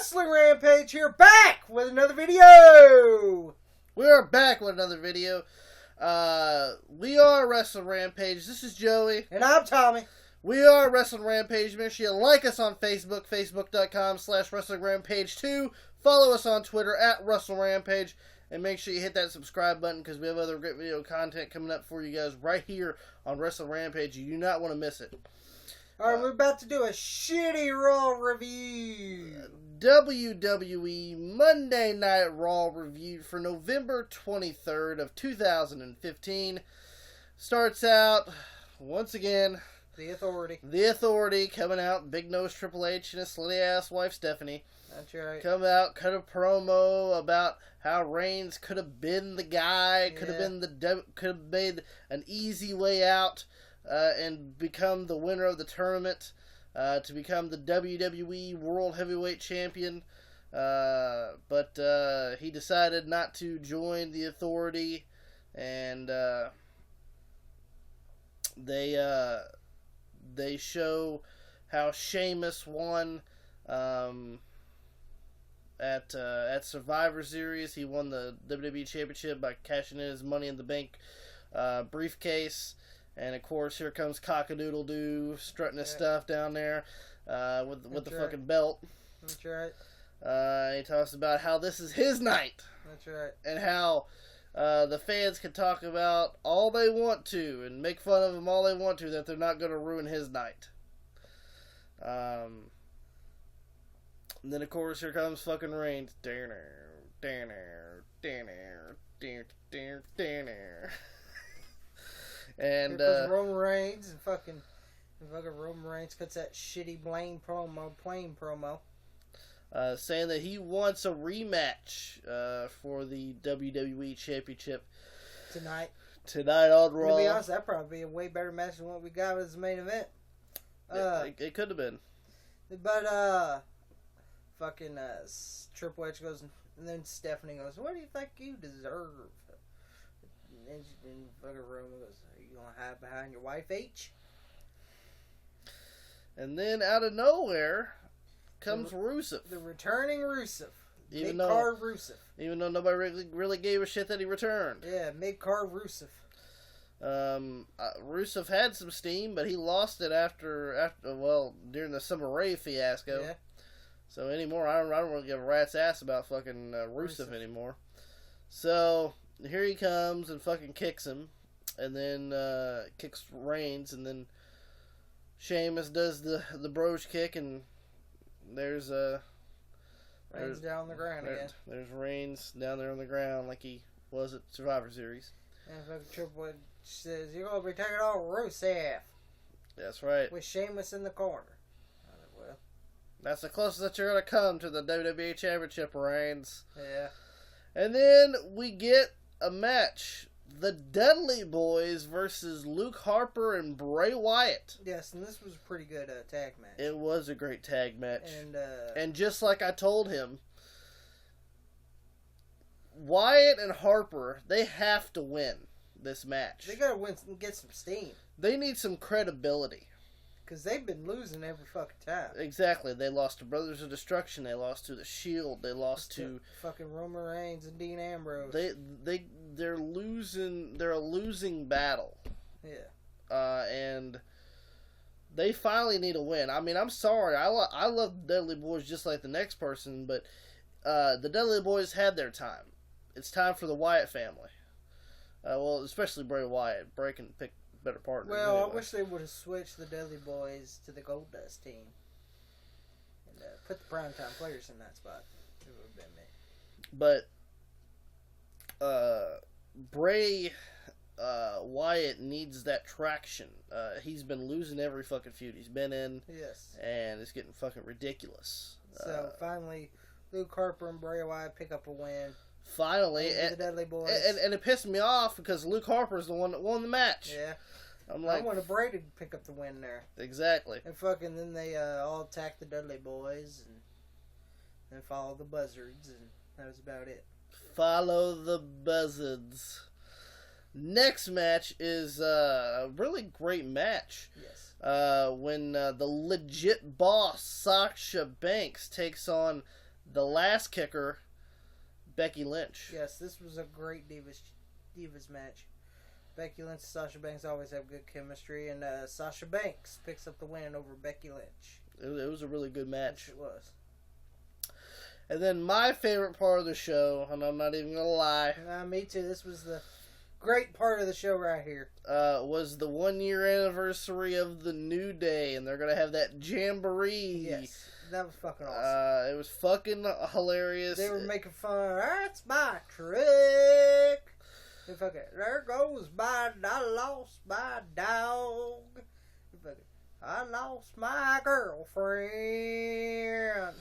Wrestling Rampage here, back with another video! We are back with another video. We are Wrestling Rampage. This is Joey. And I'm Tommy. We are Wrestling Rampage. Make sure you like us on Facebook, facebook.com/Wrestling Rampage 2. Follow us on Twitter at Wrestling Rampage. And make sure you hit that subscribe button because we have other great video content coming up for you guys right here on Wrestling Rampage. You do not want to miss it. Alright, we're about to do a shitty Raw review. WWE Monday Night Raw review for November 23rd of 2015. Starts out, once again, The Authority. The Authority coming out, Big Nose Triple H and his slutty ass wife Stephanie. That's right. Come out, cut a promo about how Reigns could have been the guy, could have made an easy way out and become the winner of the tournament to become the WWE World Heavyweight Champion. But he decided not to join the Authority, and they show how Sheamus won at Survivor Series. He won the WWE Championship by cashing in his Money in the Bank briefcase. And of course, here comes Cock-a-Doodle-Doo strutting his stuff down there with the fucking belt. That's right. He talks about how this is his night. That's right. And how the fans can talk about all they want to and make fun of him all they want to, that they're not going to ruin his night. And then, of course, here comes fucking Reigns. And here comes Roman Reigns and fucking Roman Reigns cuts that shitty plane promo. Saying that he wants a rematch for the WWE Championship Tonight on Raw. To be honest, that'd probably be a way better match than what we got as the main event. It could have been. But, fucking Triple H goes, and then Stephanie goes, "What do you think you deserve?" And then fucking Roman goes, "Are you gonna hide behind your wife, H?" And then out of nowhere comes Rusev. The returning Rusev. Mid-card Rusev. Even though nobody really gave a shit that he returned. Yeah, mid-card Rusev. Rusev had some steam, but he lost it after during the Summer Rae fiasco. Yeah. So anymore, I don't really give a rat's ass about fucking Rusev anymore. So here he comes and fucking kicks him, and then kicks Reigns, and then Sheamus does the broach kick, and there's Reigns down on the ground again. There's Reigns down there on the ground like he was at Survivor Series. And fucking Triple H says, "You're gonna be taking on Rusev." That's right. With Sheamus in the corner. Well, that's the closest that you're gonna come to the WWE Championship, Reigns. Yeah. And then we get a match. The Dudley Boys versus Luke Harper and Bray Wyatt. Yes, and this was a pretty good tag match. It was a great tag match. And just like I told him, Wyatt and Harper, they have to win this match. They gotta win and get some steam. They need some credibility. Because they've been losing every fucking time. Exactly. They lost to Brothers of Destruction. They lost to The Shield. They lost to fucking Roman Reigns and Dean Ambrose. They're losing. They're a losing battle. Yeah. And they finally need a win. I mean, I'm sorry. I love the Dudley Boys just like the next person, but the Dudley Boys had their time. It's time for the Wyatt family. Well, especially Bray Wyatt. Bray can pick better partners. Well, anyway. I wish they would have switched the Dudley Boys to the Goldust team and put the primetime players in that spot. It would have been me. But Bray Wyatt needs that traction. He's been losing every fucking feud he's been in. Yes. And it's getting fucking ridiculous. So finally, Luke Harper and Bray Wyatt pick up a win. Finally, the Dudley Boys. And it pissed me off because Luke Harper's the one that won the match. Yeah. I'm like, I wanted Bray to pick up the win there. Exactly. And fucking then they all attack the Dudley Boys and follow the Buzzards, and that was about it. Follow the Buzzards. Next match is a really great match. Yes. When the legit boss, Sasha Banks, takes on the last kicker, Becky Lynch. Yes, this was a great Divas match. Becky Lynch and Sasha Banks always have good chemistry, and Sasha Banks picks up the win over Becky Lynch. It was a really good match. It was. And then my favorite part of the show, and I'm not even going to lie. Me too. This was the great part of the show right here. Was the 1 year anniversary of the New Day, and they're going to have that jamboree. Yes, that was fucking awesome. It was fucking hilarious. They were making fun. That's my trick. And fucking, there goes I lost my dog. And fucking, I lost my girlfriend.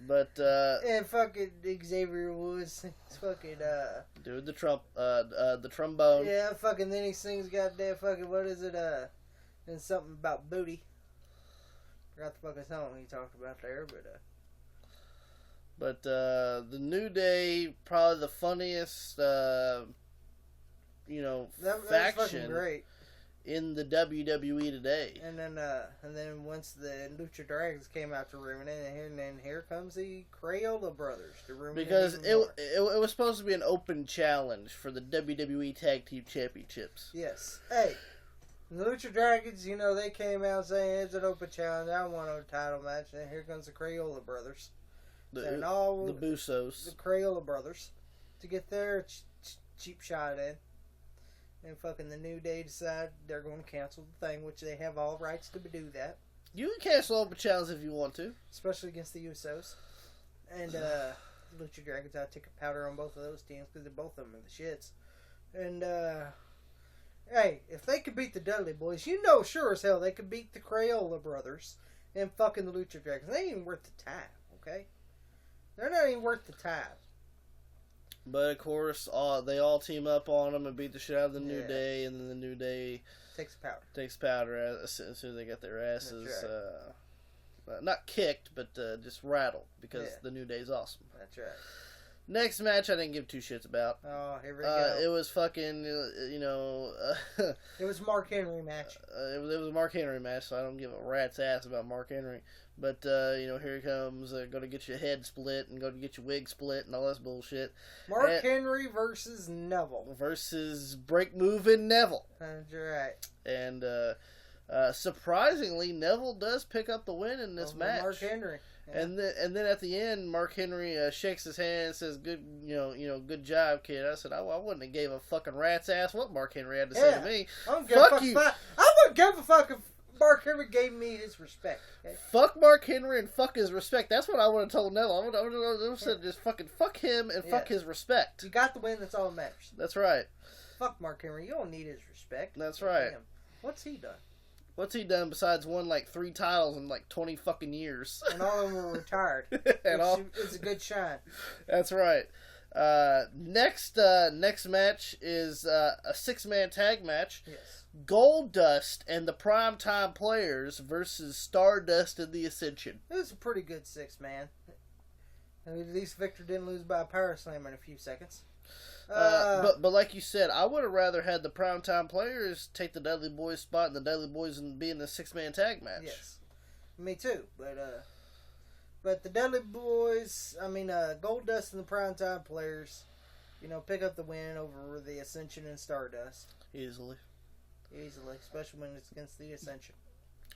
But and fucking Xavier Woods, fucking dude, the trombone. Yeah, fucking then he sings goddamn fucking what is it? And something about booty. Forgot the fucking song he talked about there, But the New Day, probably the funniest, that was faction fucking great. in the WWE today. And then once the Lucha Dragons came out to ruin it, and then here comes the Crayola Brothers to ruin because it. It was supposed to be an open challenge for the WWE Tag Team Championships. Yes. Hey, the Lucha Dragons, they came out saying it's an open challenge. I want a title match, and here comes the Crayola Brothers. The The Busos. Crayola Brothers to get their cheap shot in. And fucking the New Day decide they're going to cancel the thing, which they have all rights to do that. You can cancel open challenge if you want to. Especially against the Usos. And Lucha Dragons out take a powder on both of those teams because both of them are the shits. And, hey, if they could beat the Dudley Boys, sure as hell they could beat the Crayola Brothers and fucking the Lucha Dragons. They ain't even worth the time, okay? They're not even worth the time. But of course, they all team up on them and beat the shit out of the New Day, and then the New Day takes powder as soon as they get their asses right. not kicked, but just rattled because the New Day's awesome. That's right. Next match, I didn't give two shits about. Oh, here we go. It was fucking, it was a Mark Henry match. It was a Mark Henry match, so I don't give a rat's ass about Mark Henry. But, here he comes, going to get your head split and going to get your wig split and all this bullshit. Mark Henry versus Neville. Versus Break Moving Neville. That's right. And, surprisingly, Neville does pick up the win in this match. Mark Henry. Yeah. And then at the end, Mark Henry shakes his hand and says, "Good, good job, kid." I said, I wouldn't have gave a fucking rat's ass what Mark Henry had to say to me. I wouldn't give a fuck if Mark Henry gave me his respect. Okay? Fuck Mark Henry and fuck his respect. That's what I would have told Neville. I would have said just fucking fuck him and fuck his respect. You got the win. That's all that matters. That's right. Fuck Mark Henry. You don't need his respect. That's right. Damn. What's he done? What's he done besides won 3 titles in 20 fucking years? And all of them were retired. It's a good shine. That's right. Next match is a 6-man tag match. Yes. Goldust and the Primetime Players versus Stardust and the Ascension. It was a pretty good 6-man. At least Victor didn't lose by a power slam in a few seconds. But like you said, I would have rather had the Primetime Players take the Dudley Boys spot and the Dudley Boys be in the 6-man tag match. Yes, me too. But the Dudley Boys, Goldust and the Primetime Players, pick up the win over the Ascension and Stardust Easily, especially when it's against the Ascension.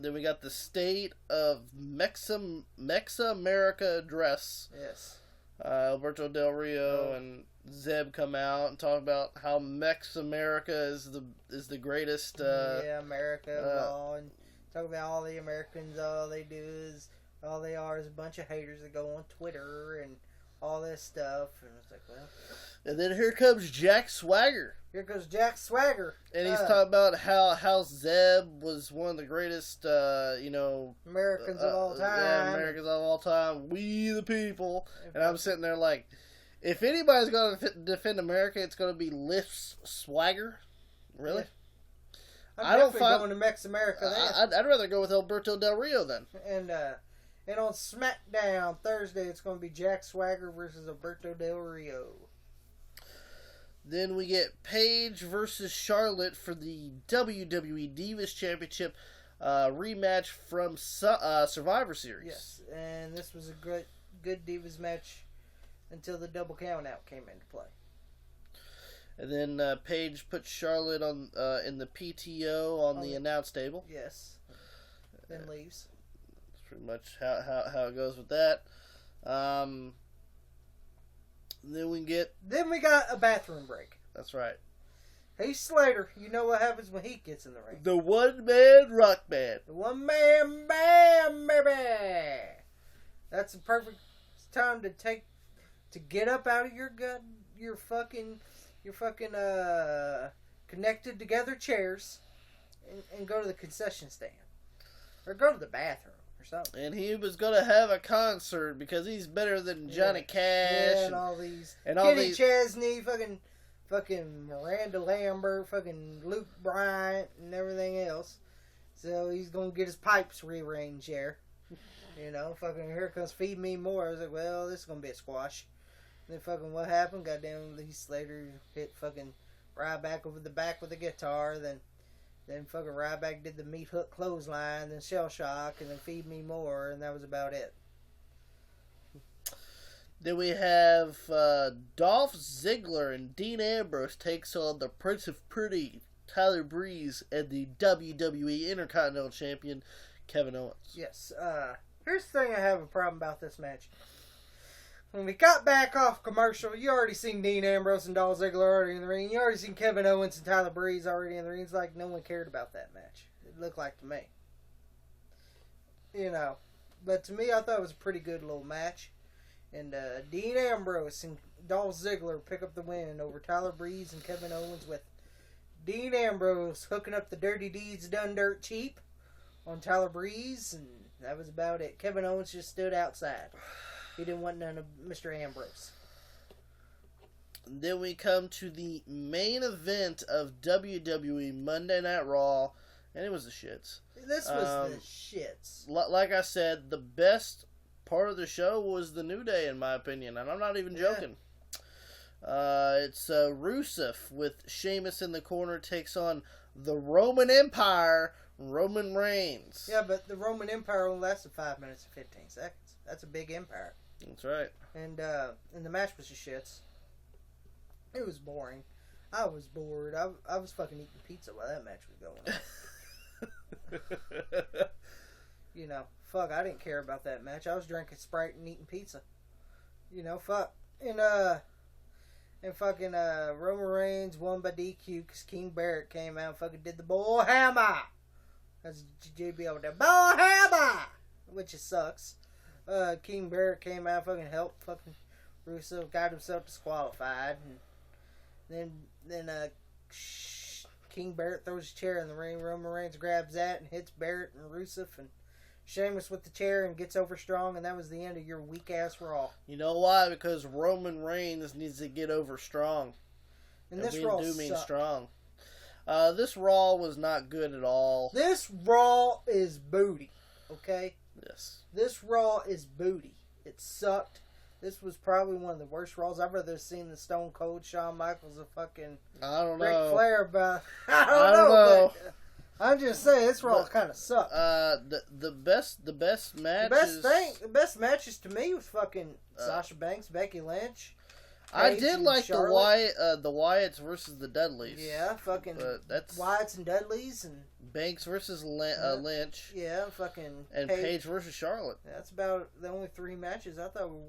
Then we got the State of Mexa America address. Yes. Alberto Del Rio and Zeb come out and talk about how Mex America is the greatest. America all, and talk about all the Americans. All they are is a bunch of haters that go on Twitter and all this stuff. And it's like, well. And then here comes Jack Swagger. Here goes Jack Swagger. And he's talking about how Zeb was one of the greatest, Americans of all time. Yeah, Americans of all time. We the people. And I'm sitting there like, if anybody's going to defend America, it's going to be Lift Swagger. Really? Yeah. I'm definitely going to Mex America then. I'd rather go with Alberto Del Rio then. And on SmackDown Thursday, it's going to be Jack Swagger versus Alberto Del Rio. Then we get Paige versus Charlotte for the WWE Divas Championship rematch from Survivor Series. Yes, and this was a great good Divas match until the double count out came into play. And then Paige put Charlotte on in the PTO on the announce table. Yes. Then leaves. That's pretty much how it goes with that. Then we got a bathroom break. That's right. Heath Slater, you know what happens when he gets in the ring. The one-man rock band. The one-man band, baby. That's the perfect time to get up out of your fucking connected together chairs and go to the concession stand. Or go to the bathroom or something. And he was going to have a concert because he's better than Johnny Cash. And all these. And Kenny Chesney, fucking Miranda Lambert, fucking Luke Bryant, and everything else. So he's going to get his pipes rearranged here. You know, fucking here comes Feed Me More. I was like, well, this is going to be a squash. And then fucking what happened? Goddamn, Heath Slater hit fucking Ryback over the back with a guitar. Then fucking Ryback did the meat hook clothesline, then Shell Shock, and then Feed Me More, and that was about it. Then we have Dolph Ziggler and Dean Ambrose takes on the Prince of Pretty, Tyler Breeze, and the WWE Intercontinental Champion, Kevin Owens. Yes. Here's the thing I have a problem about this match. When we got back off commercial, you already seen Dean Ambrose and Dolph Ziggler already in the ring. You already seen Kevin Owens and Tyler Breeze already in the ring. It's like no one cared about that match. It looked like to me. You know. But to me, I thought it was a pretty good little match. And Dean Ambrose and Dolph Ziggler pick up the win over Tyler Breeze and Kevin Owens, with Dean Ambrose hooking up the Dirty Deeds Done Dirt Cheap on Tyler Breeze, and that was about it. Kevin Owens just stood outside. He didn't want none of Mr. Ambrose. Then we come to the main event of WWE Monday Night Raw, and it was the shits. This was the shits. Like I said, the best part of the show was the New Day, in my opinion, and I'm not even joking. It's Rusev with Sheamus in the corner takes on the Roman Empire, Roman Reigns. Yeah, but the Roman Empire only lasted 5 minutes and 15 seconds. That's a big empire. That's right. And the match was just shits. It was boring. I was bored. I was fucking eating pizza while that match was going on. You know, fuck, I didn't care about that match. I was drinking Sprite and eating pizza. You know, fuck. And fucking Roman Reigns won by DQ because King Barrett came out and fucking did the bull hammer. That's JBL did bull hammer, which it sucks. King Barrett came out, fucking helped fucking Rusev, got himself disqualified, and then King Barrett throws his chair in the ring. Roman Reigns grabs that and hits Barrett and Rusev and Sheamus with the chair and gets over strong, and that was the end of your weak ass Raw. You know why? Because Roman Reigns needs to get over strong. And this Raw means strong. This Raw was not good at all. This Raw is booty. Okay? Yes. This Raw is booty. It sucked. This was probably one of the worst Raws I've ever seen. The Stone Cold Shawn Michaels and fucking Ric Flair, but I don't know. But I'm just saying this Raw kind of sucked. The best match. The best matches to me was fucking Sasha Banks, Becky Lynch. I did like Charlotte. the Wyatts versus the Dudleys. Yeah, fucking Wyatts and Dudleys and Banks versus Lynch. Yeah, fucking and Paige versus Charlotte. That's about the only 3 matches I thought were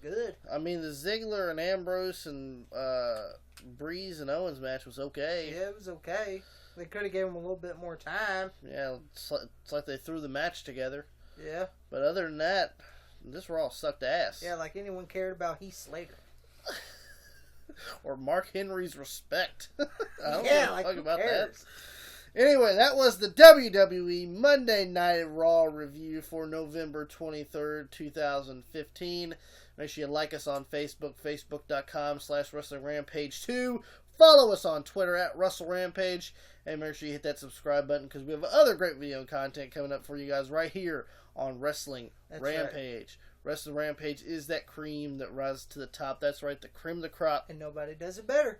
good. I mean, the Ziggler and Ambrose and Breeze and Owens match was okay. Yeah, it was okay. They could have given him a little bit more time. Yeah, it's like they threw the match together. Yeah. But other than that, this Raw sucked ass. Yeah, like anyone cared about Heath Slater. Or Mark Henry's respect. I don't give a fuck about cares? that. Anyway, that was the WWE Monday Night Raw review for November 23rd, 2015. Make sure you like us on Facebook, facebook.com/WrestlingRampage2. Follow us on Twitter @RussellRampage. And make sure you hit that subscribe button because we have other great video content coming up for you guys right here on Wrestling Rampage. Right. Wrestling Rampage is that cream that rises to the top. That's right, the cream of the crop. And nobody does it better.